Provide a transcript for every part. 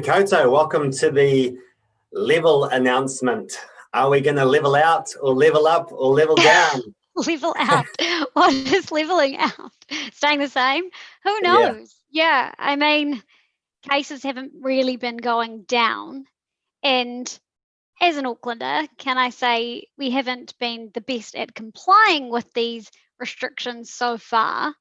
Kia ora koutou. Welcome to the level announcement. Are we going to level out or level up or level down? Level out. What is leveling out? Staying the same? Who knows? Yeah, I mean, cases haven't really been going down. And as an Aucklander, can I say we haven't been the best at complying with these restrictions so far?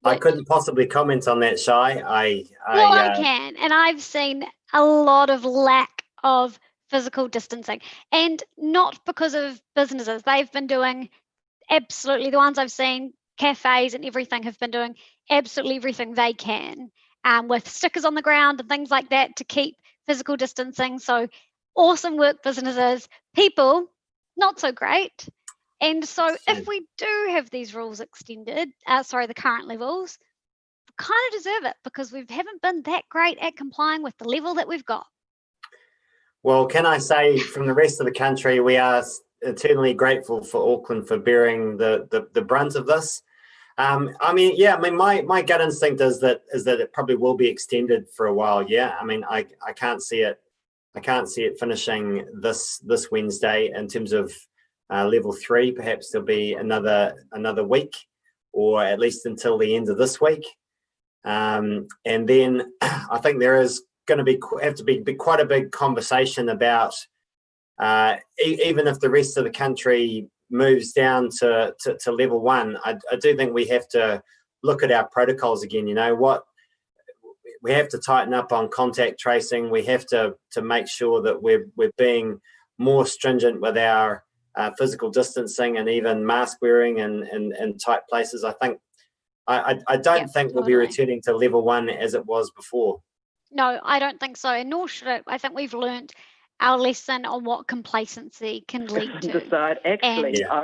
I couldn't possibly comment on that, Shai. I can. And I've seen a lot of lack of physical distancing, and not because of businesses. They've been doing absolutely, the ones I've seen, cafes and everything have been doing absolutely everything they can with stickers on the ground and things like that to keep physical distancing. So awesome work, businesses. People, not so great. And so if we do have these rules extended, the current levels, we kind of deserve it because we haven't been that great at complying with the level that we've got. Well, can I say from the rest of the country, we are eternally grateful for Auckland for bearing the brunt of this. My gut instinct is that it probably will be extended for a while. Yeah, I mean, I can't see it. I can't see it finishing this Wednesday in terms of level 3. Perhaps there'll be another week, or at least until the end of this week. And then I think there is going to have to be quite a big conversation about even if the rest of the country moves down to level 1. I do think we have to look at our protocols again. You know what? We have to tighten up on contact tracing. We have to make sure that we're being more stringent with our physical distancing and even mask wearing in tight places. I think I don't think we'll be returning to level 1 as it was before. No, I don't think so, and nor should it. I think we've learned our lesson on what complacency can lead to.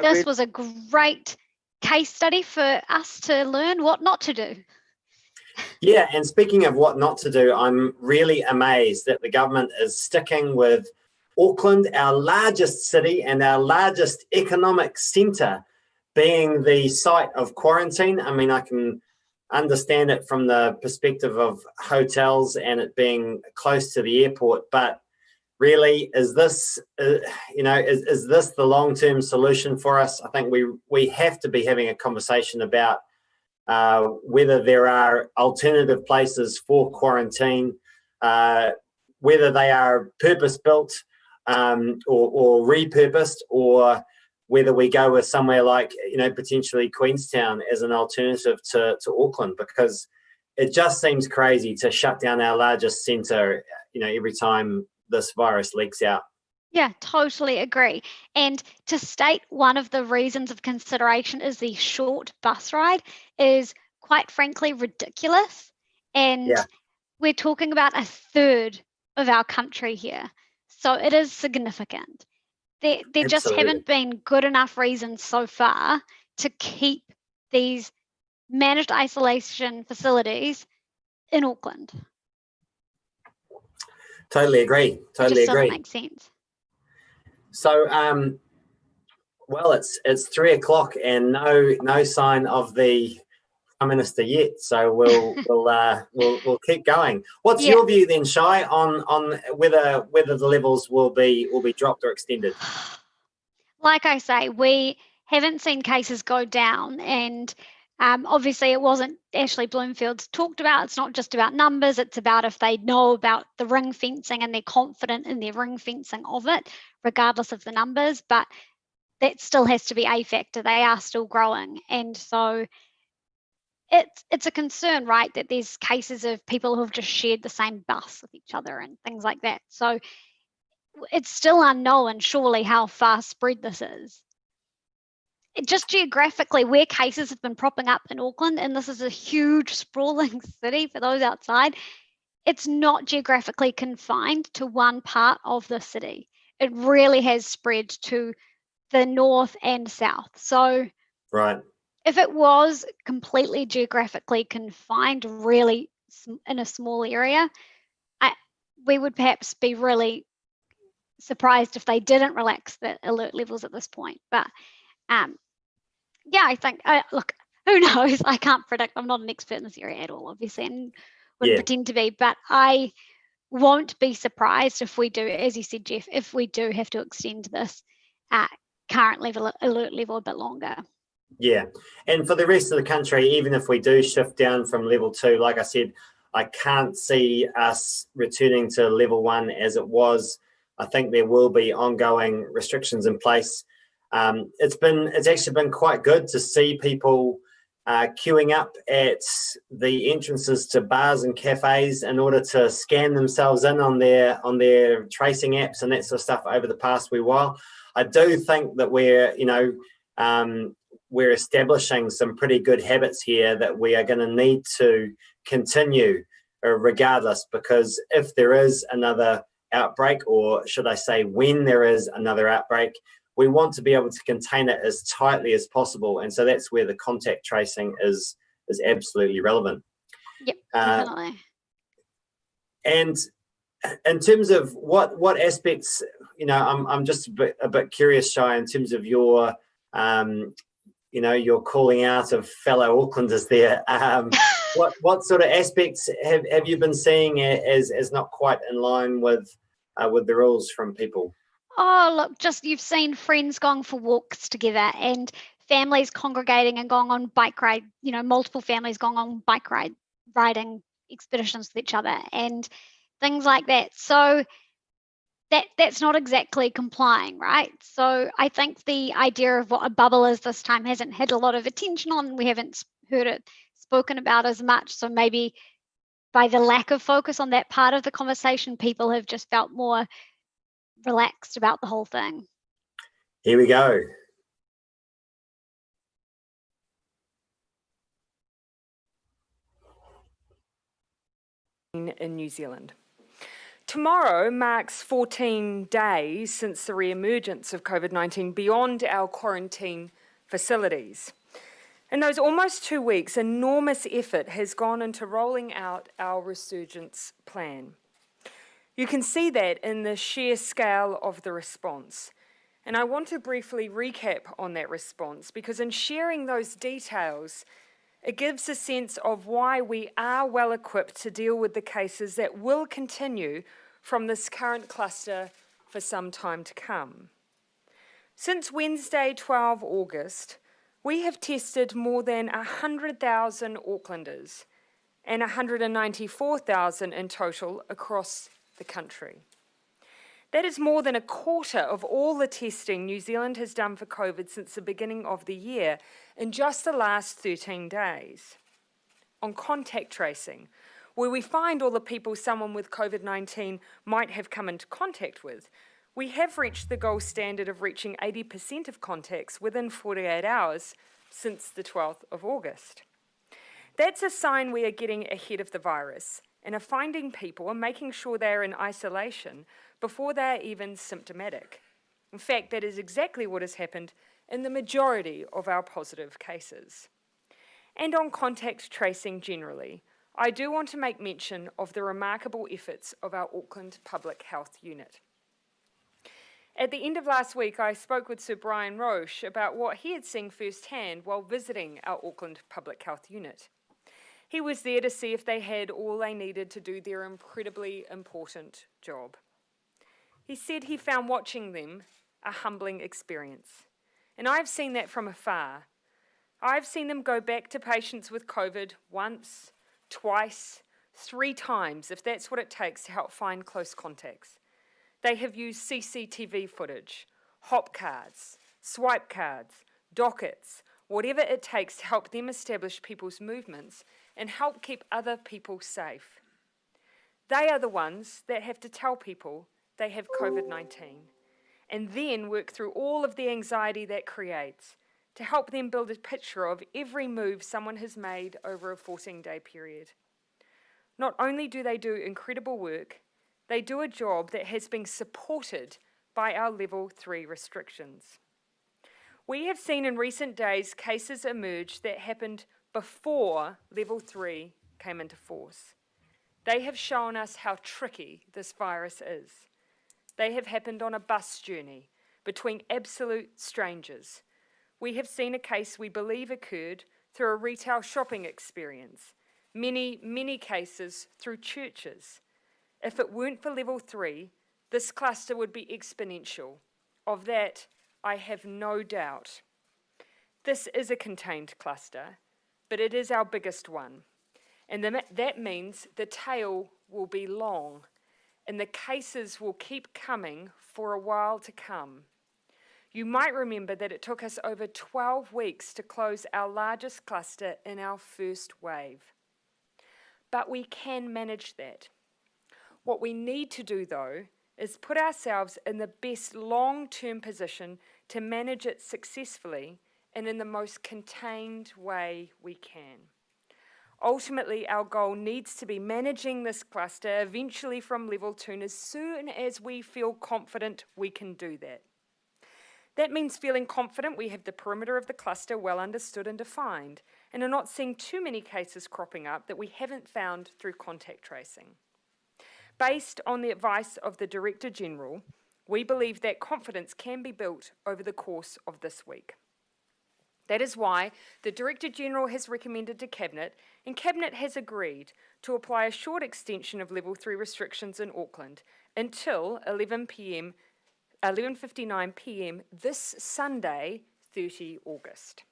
This was a great case study for us to learn what not to do. Yeah, and speaking of what not to do, I'm really amazed that the government is sticking with Auckland, our largest city and our largest economic centre, being the site of quarantine. I mean, I can understand it from the perspective of hotels and it being close to the airport, but really, is this is this the long-term solution for us? I think we have to be having a conversation about whether there are alternative places for quarantine, whether they are purpose-built or repurposed, or whether we go with somewhere like, potentially Queenstown as an alternative to Auckland, because it just seems crazy to shut down our largest centre, every time this virus leaks out. Yeah, totally agree. And to state one of the reasons of consideration is the short bus ride is quite frankly ridiculous. And we're talking about 1/3 of our country here. So it is significant. There just haven't been good enough reasons so far to keep these managed isolation facilities in Auckland. Totally agree. Totally agree. Doesn't make sense. So, well, it's 3:00 and no sign of the Prime Minister yet. So we'll keep going. What's your view then, Shai, on whether the levels will be dropped or extended? Like I say, we haven't seen cases go down, and obviously it wasn't Ashley Bloomfield's talked about. It's not just about numbers. It's about if they know about the ring fencing and they're confident in their ring fencing of it, regardless of the numbers. But that still has to be a factor. They are still growing. And so it's a concern, right, that there's cases of people who have just shared the same bus with each other and things like that. So it's still unknown, surely, how far spread this is. Just geographically, where cases have been propping up in Auckland, and this is a huge sprawling city for those outside, it's not geographically confined to one part of the city. It really has spread to the north and south. So right. If it was completely geographically confined, really in a small area, we would perhaps be really surprised if they didn't relax the alert levels at this point. But I think, look, who knows? I can't predict. I'm not an expert in this area at all, obviously, and wouldn't pretend to be, but I won't be surprised if we do, as you said, Geoff, if we do have to extend this current level, alert level, a bit longer. Yeah, and for the rest of the country, even if we do shift down from level 2, like I said, I can't see us returning to level 1 as it was. I think there will be ongoing restrictions in place. It's actually been quite good to see people queuing up at the entrances to bars and cafes in order to scan themselves in on their tracing apps and that sort of stuff over the past wee while. I do think that we're establishing some pretty good habits here that we are going to need to continue regardless, because if there is another outbreak, or should I say when there is another outbreak, we want to be able to contain it as tightly as possible. And so that's where the contact tracing is absolutely relevant. Yep, definitely. And in terms of what aspects, I'm just a bit curious, Shai, in terms of your your calling out of fellow Aucklanders there. What sort of aspects have you been seeing as not quite in line with the rules from people? Oh, look, just you've seen friends going for walks together and families congregating and going on bike ride, multiple families going on bike riding expeditions with each other and things like that. So that's not exactly complying, right? So I think the idea of what a bubble is this time hasn't had a lot of attention on. We haven't heard it spoken about as much. So maybe by the lack of focus on that part of the conversation, people have just felt more relaxed about the whole thing. Here we go. In New Zealand. Tomorrow marks 14 days since the re-emergence of COVID-19 beyond our quarantine facilities. In those almost 2 weeks, enormous effort has gone into rolling out our resurgence plan. You can see that in the sheer scale of the response. And I want to briefly recap on that response, because in sharing those details, it gives a sense of why we are well equipped to deal with the cases that will continue from this current cluster for some time to come. Since Wednesday, 12 August, we have tested more than 100,000 Aucklanders and 194,000 in total across the country. That is more than a quarter of all the testing New Zealand has done for COVID since the beginning of the year in just the last 13 days. On contact tracing, where we find all the people someone with COVID-19 might have come into contact with, we have reached the gold standard of reaching 80% of contacts within 48 hours since the 12th of August. That's a sign we are getting ahead of the virus and are finding people and making sure they are in isolation before they are even symptomatic. In fact, that is exactly what has happened in the majority of our positive cases. And on contact tracing generally, I do want to make mention of the remarkable efforts of our Auckland Public Health Unit. At the end of last week, I spoke with Sir Brian Roche about what he had seen firsthand while visiting our Auckland Public Health Unit. He was there to see if they had all they needed to do their incredibly important job. He said he found watching them a humbling experience. And I've seen that from afar. I've seen them go back to patients with COVID once, twice, 3 times, if that's what it takes to help find close contacts. They have used CCTV footage, hop cards, swipe cards, dockets, whatever it takes to help them establish people's movements and help keep other people safe. They are the ones that have to tell people they have COVID-19 and then work through all of the anxiety that creates to help them build a picture of every move someone has made over a 14-day period. Not only do they do incredible work, they do a job that has been supported by our level 3 restrictions. We have seen in recent days cases emerge that happened before level 3 came into force. They have shown us how tricky this virus is. They have happened on a bus journey between absolute strangers. We have seen a case we believe occurred through a retail shopping experience, many cases through churches. If it weren't for level 3, this cluster would be exponential. Of that, I have no doubt. This is a contained cluster, but it is our biggest one. And that means the tail will be long, and the cases will keep coming for a while to come. You might remember that it took us over 12 weeks to close our largest cluster in our first wave. But we can manage that. What we need to do, though, is put ourselves in the best long-term position to manage it successfully and in the most contained way we can. Ultimately, our goal needs to be managing this cluster eventually from level 2 as soon as we feel confident we can do that. That means feeling confident we have the perimeter of the cluster well understood and defined, and are not seeing too many cases cropping up that we haven't found through contact tracing. Based on the advice of the Director General, we believe that confidence can be built over the course of this week. That is why the Director General has recommended to Cabinet, and Cabinet has agreed to apply a short extension of level 3 restrictions in Auckland until 11:59 p.m. this Sunday, 30 August.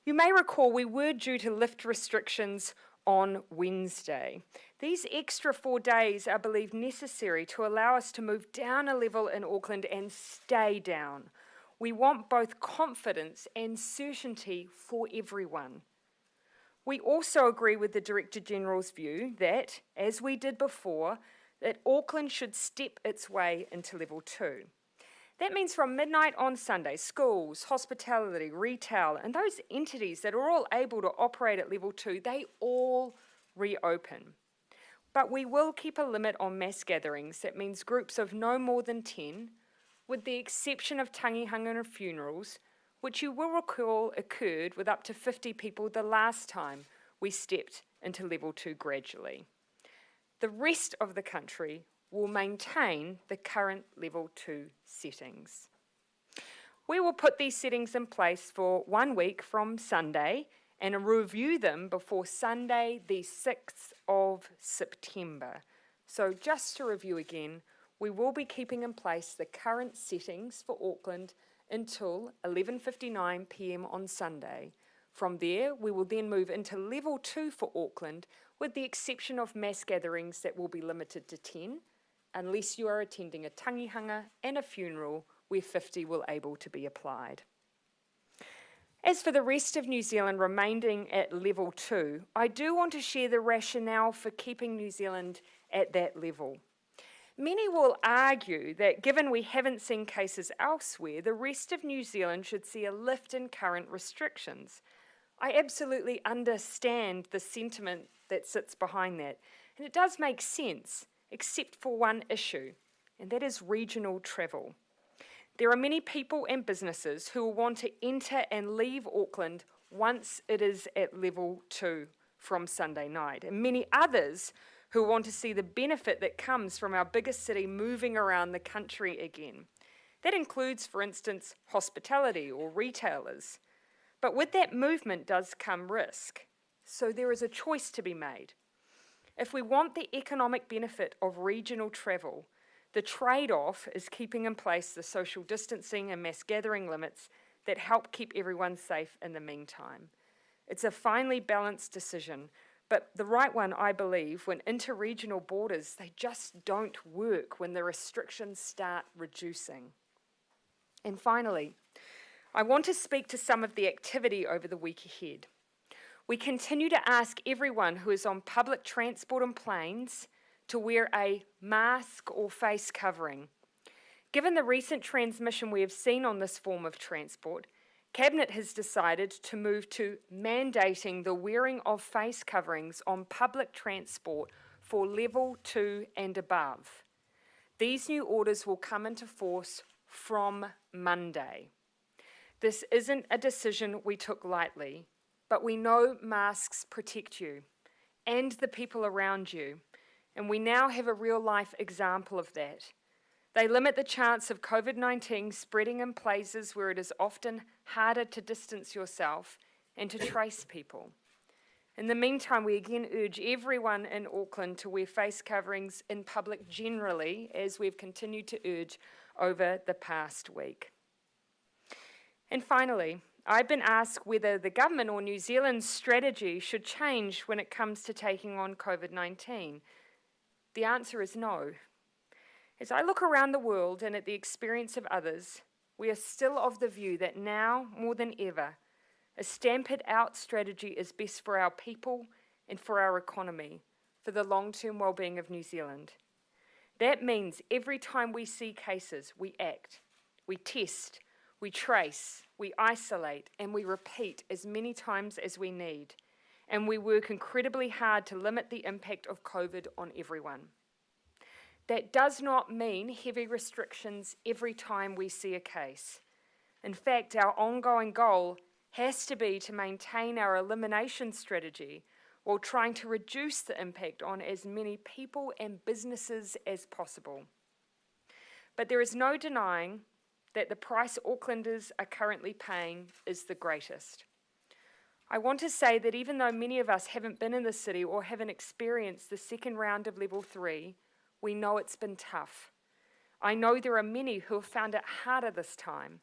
You may recall we were due to lift restrictions on Wednesday. These extra 4 days are believed necessary to allow us to move down a level in Auckland and stay down. We want both confidence and certainty for everyone. We also agree with the Director General's view that, as we did before, that Auckland should step its way into level 2. That means from midnight on Sunday, schools, hospitality, retail, and those entities that are all able to operate at level 2, they all reopen. But we will keep a limit on mass gatherings. That means groups of no more than 10, with the exception of tangihanga and funerals, which you will recall occurred with up to 50 people the last time we stepped into level 2 gradually. The rest of the country will maintain the current level 2 settings. We will put these settings in place for 1 week from Sunday and review them before Sunday, the 6th of September. So just to review again, we will be keeping in place the current settings for Auckland until 11:59 p.m. on Sunday. From there, we will then move into level 2 for Auckland, with the exception of mass gatherings that will be limited to 10, unless you are attending a tangihanga and a funeral where 50 will able to be applied. As for the rest of New Zealand remaining at level 2, I do want to share the rationale for keeping New Zealand at that level. Many will argue that given we haven't seen cases elsewhere, the rest of New Zealand should see a lift in current restrictions. I absolutely understand the sentiment that sits behind that, and it does make sense, except for one issue, and that is regional travel. There are many people and businesses who will want to enter and leave Auckland once it is at level 2 from Sunday night, and many others who want to see the benefit that comes from our biggest city moving around the country again. That includes, for instance, hospitality or retailers. But with that movement does come risk, so there is a choice to be made. If we want the economic benefit of regional travel, the trade-off is keeping in place the social distancing and mass gathering limits that help keep everyone safe in the meantime. It's a finely balanced decision, but the right one, I believe, when inter-regional borders, they just don't work when the restrictions start reducing. And finally, I want to speak to some of the activity over the week ahead. We continue to ask everyone who is on public transport and planes to wear a mask or face covering. Given the recent transmission we have seen on this form of transport, Cabinet has decided to move to mandating the wearing of face coverings on public transport for level 2 and above. These new orders will come into force from Monday. This isn't a decision we took lightly, but we know masks protect you and the people around you, and we now have a real-life example of that. They limit the chance of COVID-19 spreading in places where it is often harder to distance yourself and to trace people. In the meantime, we again urge everyone in Auckland to wear face coverings in public generally, as we've continued to urge over the past week. And finally, I've been asked whether the government or New Zealand's strategy should change when it comes to taking on COVID-19. The answer is no. As I look around the world and at the experience of others, we are still of the view that now, more than ever, a stamp-it-out strategy is best for our people and for our economy, for the long-term well-being of New Zealand. That means every time we see cases, we act, we test, we trace, we isolate, and we repeat as many times as we need. And we work incredibly hard to limit the impact of COVID on everyone. That does not mean heavy restrictions every time we see a case. In fact, our ongoing goal has to be to maintain our elimination strategy while trying to reduce the impact on as many people and businesses as possible. But there is no denying that the price Aucklanders are currently paying is the greatest. I want to say that even though many of us haven't been in the city or haven't experienced the second round of level 3, we know it's been tough. I know there are many who have found it harder this time.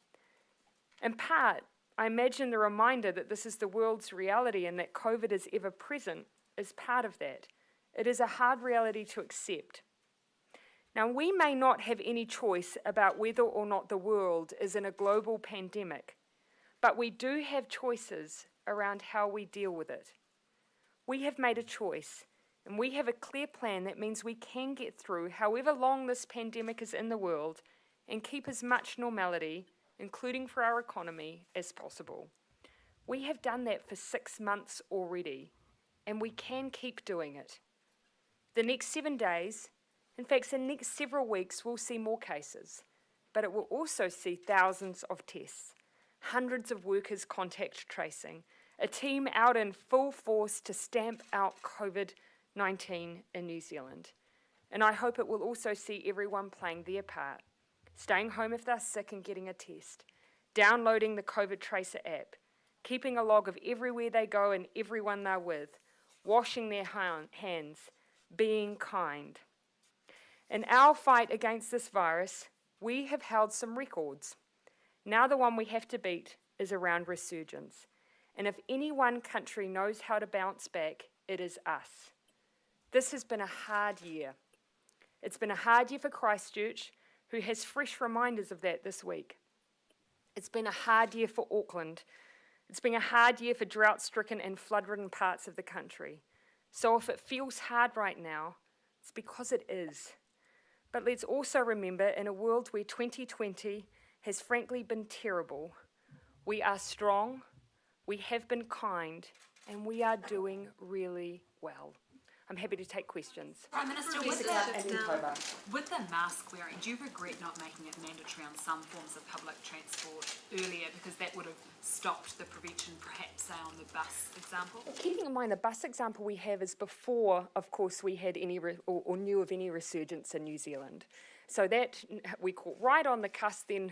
In part, I imagine the reminder that this is the world's reality and that COVID is ever present is part of that. It is a hard reality to accept. Now, we may not have any choice about whether or not the world is in a global pandemic, but we do have choices around how we deal with it. We have made a choice, and we have a clear plan that means we can get through however long this pandemic is in the world and keep as much normality, including for our economy, as possible. We have done that for 6 months already, and we can keep doing it. The next 7 days, in fact, the next several weeks, we'll see more cases, but it will also see thousands of tests, hundreds of workers contact tracing, a team out in full force to stamp out COVID-19 in New Zealand. And I hope it will also see everyone playing their part, staying home if they're sick and getting a test, downloading the COVID Tracer app, keeping a log of everywhere they go and everyone they're with, washing their hands, being kind. In our fight against this virus, we have held some records. Now the one we have to beat is around resurgence. And if any one country knows how to bounce back, it is us. This has been a hard year. It's been a hard year for Christchurch, who has fresh reminders of that this week. It's been a hard year for Auckland. It's been a hard year for drought-stricken and flood-ridden parts of the country. So if it feels hard right now, it's because it is. But let's also remember, in a world where 2020 has frankly been terrible, we are strong, we have been kind, and we are doing really well. I'm happy to take questions. Prime Minister, with the mask wearing, do you regret not making it mandatory on some forms of public transport earlier, because that would have stopped the prevention, perhaps, say, on the bus example? Keeping in mind, the bus example we have is before, of course, we had any or knew of any resurgence in New Zealand. So that we caught right on the cusp then,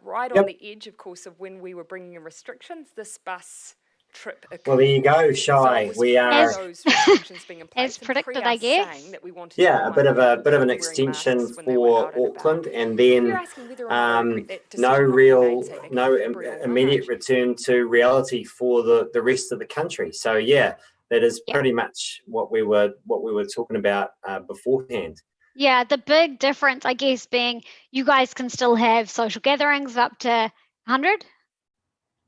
right on the edge, of course, of when we were bringing in restrictions, this bus trip occurred. Well, there you go, Shai. So we are those restrictions being in place, as predicted, I guess. That we wanted a bit of an extension for Auckland, and then no immediate return to reality for the rest of the country. So yeah, that is pretty much what we were talking about beforehand. Yeah, the big difference, I guess, being you guys can still have social gatherings up to 100.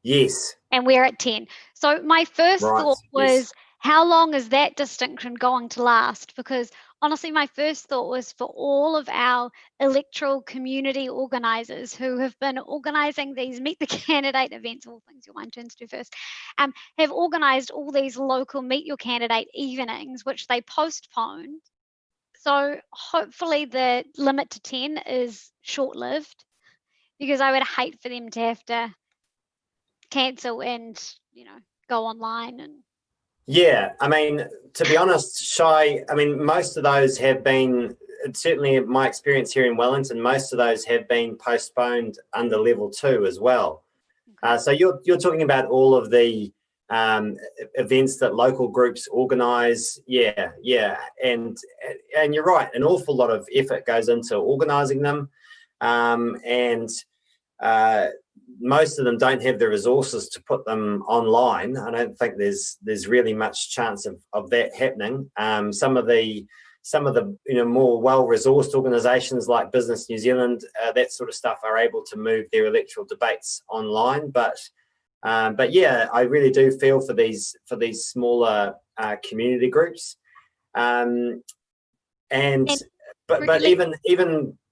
Yes. And we're at 10. So my first thought was, how long is that distinction going to last? Because honestly, my first thought was for all of our electoral community organisers who have been organising these Meet the Candidate events, all things your mind turns to first, have organised all these local Meet Your Candidate evenings, which they postponed. So hopefully the limit to 10 is short-lived, because I would hate for them to have to cancel and go online. And yeah, I mean, to be honest, Shai, I mean, most of those have been, certainly my experience here in Wellington, most of those have been postponed under level 2 as well. So you're talking about all of the events that local groups organise. Yeah, and you're right. An awful lot of effort goes into organising them, and most of them don't have the resources to put them online. I don't think there's really much chance of that happening. Some of the more well-resourced organisations like Business New Zealand, that sort of stuff, are able to move their electoral debates online. But yeah, I really do feel for these smaller community groups. But even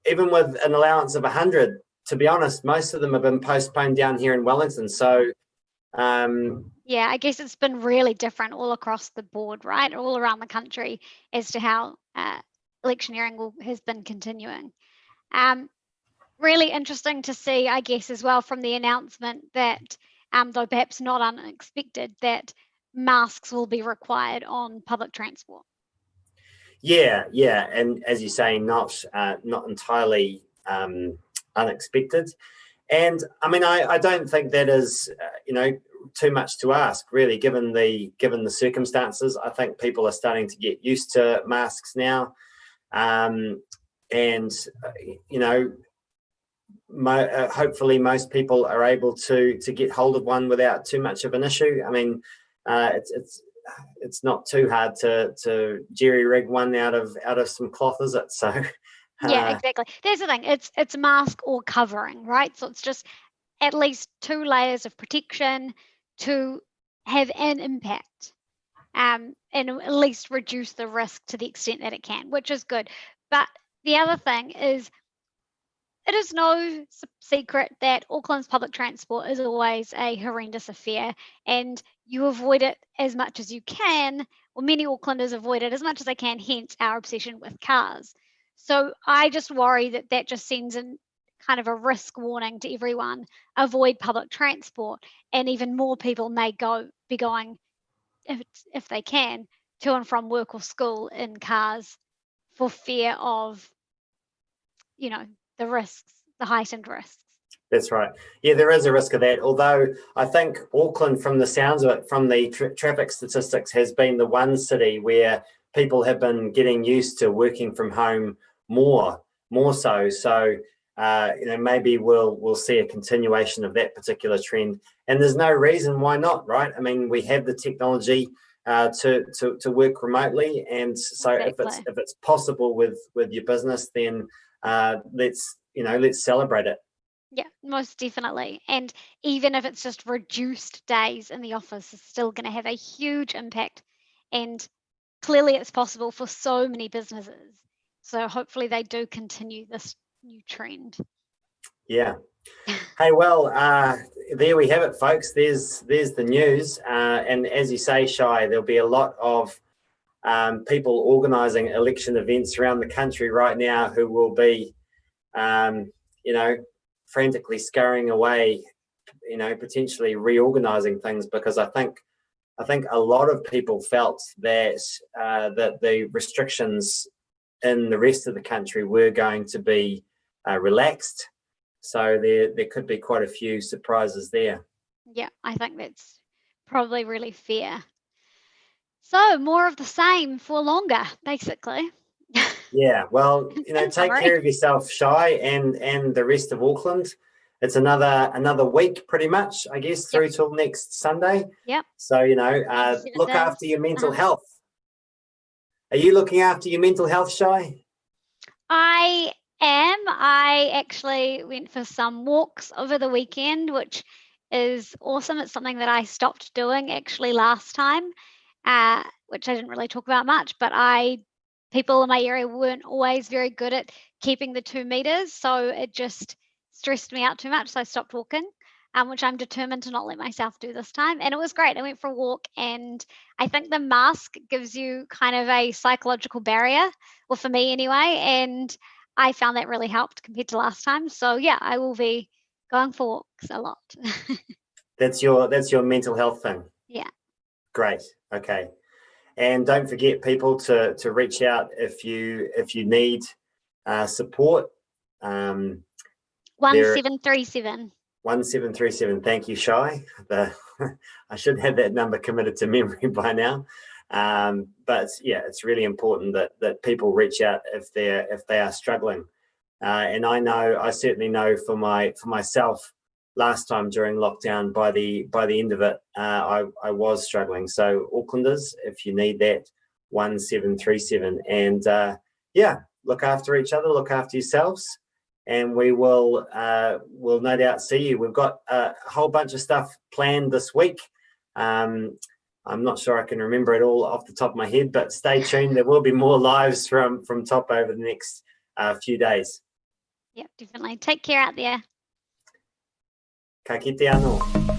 with an allowance of 100, to be honest, most of them have been postponed down here in Wellington. So yeah, I guess it's been really different all across the board, right? All around the country as to how electioneering has been continuing. Really interesting to see, I guess, as well from the announcement that, though perhaps not unexpected, that masks will be required on public transport. Yeah, and as you say, not entirely unexpected. And I mean, I don't think that is too much to ask, really, given the circumstances. I think people are starting to get used to masks now, and hopefully most people are able to get hold of one without too much of an issue. I mean, it's not too hard to jerry rig one out of some cloth, is it? So yeah, exactly. There's the thing. It's mask or covering, right? So it's just at least 2 layers of protection to have an impact, and at least reduce the risk to the extent that it can, which is good. But the other thing is, it is no secret that Auckland's public transport is always a horrendous affair, and you avoid it as much as you can, or many Aucklanders avoid it as much as they can, hence our obsession with cars. So I just worry that just sends in kind of a risk warning to everyone: avoid public transport, and even more people may be going, if they can, to and from work or school in cars for fear of, the risks, the heightened risks. That's right. Yeah, there is a risk of that. Although I think Auckland, from the sounds of it, from the traffic statistics, has been the one city where people have been getting used to working from home more so. So maybe we'll see a continuation of that particular trend. And there's no reason why not, right? I mean, we have the technology to work remotely, and so exactly. if it's possible with your business, then let's celebrate it. Yeah, most definitely. And even if it's just reduced days in the office, it's still going to have a huge impact. And clearly it's possible for so many businesses. So hopefully they do continue this new trend. Yeah. Hey, well, there we have it, folks. There's the news. And as you say, Shai, there'll be a lot of people organising election events around the country right now who will be, frantically scurrying away, potentially reorganising things, because I think a lot of people felt that that the restrictions in the rest of the country were going to be relaxed. So there could be quite a few surprises there. Yeah, I think that's probably really fair. So more of the same for longer, basically. Yeah, well, take care of yourself, Shai, and the rest of Auckland. It's another week, pretty much, I guess, through till next Sunday. Yep. So look after your mental health. Are you looking after your mental health, Shai? I am. I actually went for some walks over the weekend, which is awesome. It's something that I stopped doing actually last time, which I didn't really talk about much, but people in my area weren't always very good at keeping the 2 meters, so it just stressed me out too much, so I stopped walking, which I'm determined to not let myself do this time. And it was great. I went for a walk, and I think the mask gives you kind of a psychological barrier, well, for me anyway, and I found that really helped compared to last time. So yeah, I will be going for walks a lot. That's your mental health thing? Yeah. Great. Okay. And don't forget, people, to reach out if you need support. 1737. 1737. Thank you, Shai. I should have that number committed to memory by now. But yeah, it's really important that people reach out if they are struggling. And I certainly know for myself, last time during lockdown, by the end of it, I was struggling. So Aucklanders, if you need that, 1737. And look after each other, look after yourselves, and we'll no doubt see you. We've got a whole bunch of stuff planned this week. I'm not sure I can remember it all off the top of my head, but stay tuned. There will be more lives from Top over the next few days. Yep, definitely. Take care out there. Ka kite anō.